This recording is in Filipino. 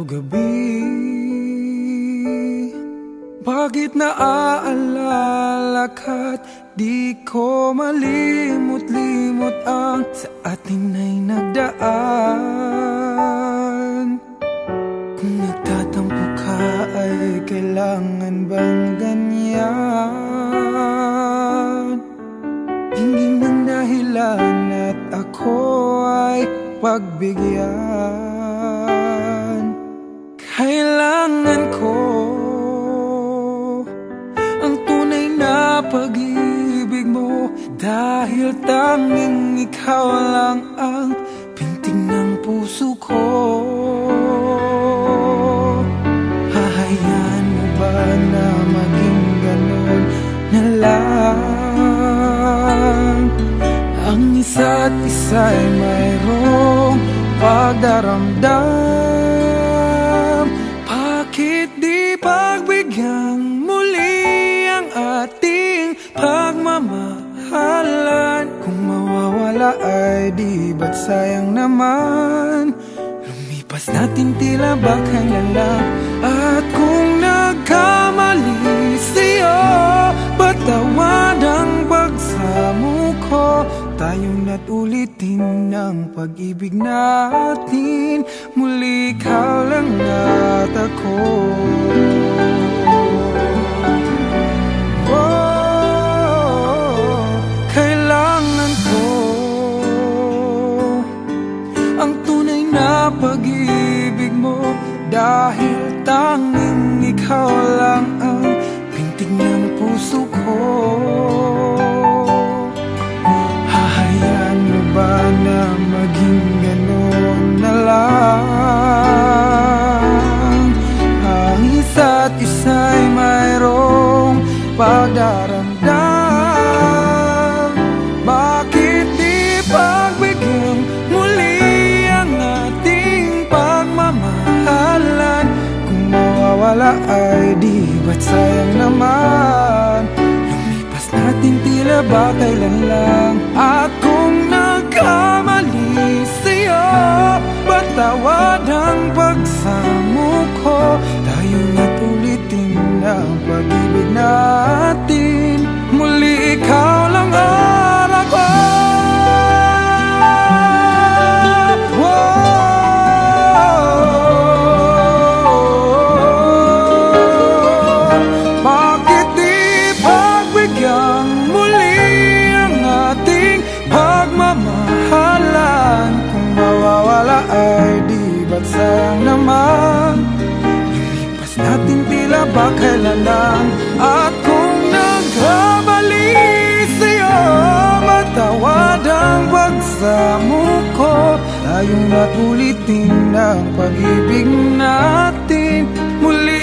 gabi, bakit naaalala ka't di ko malimot-limot ang sa atin ay nagdaan? Kung nagtatampo ka ay kailangan bang ganyan? Tingin ng dahilan at ako ay pagbigyan. Kailangan ko ang tunay na pag-ibig mo, dahil tanging ikaw lang ang pintig ng puso ko. Hahayaan mo ba na maging ganun na lang? Ang isa't isa'y mayroong pagdaramdam. Bakit di pagbigyan muli ang ating pagmamahalan? Kung mawawala ay di ba't sayang naman? Lumipas natin tila ba kailan lang? At kung nagkamali sa'yo, patawad ang pagsamo ko. Tayong natulitin ng pag-ibig natin, muli ikaw lang at ako. Oh, kailangan ko ang tunay na pag-ibig mo, dahil tanging ikaw lang ang pintig ng puso ko. Hahayaan mo ba na maging gano'n na lang? Ang isa't isa'y mayroong pagdaramdam. Bakit di pagbigyan muli ang ating pagmamahalan? Kung mawawala ay di ba't sayang naman? Lumipas natin tila ba kailan lang? At kung nagkamali sa'yo, patawad ang pagsamo ko. Tayo na't ulitin ang pag-ibig natin, muli ikaw lang at ako. Bakit di pagbigyan muli ang ating pagmamahalan? Kung mawawala ay di ba't sayang naman? Lumipas natin tila ba kailan lang? At kung nagkamali sa'yo, matawad ang pagsamo ko. Tayong natulitin ang pag-ibig natin, muli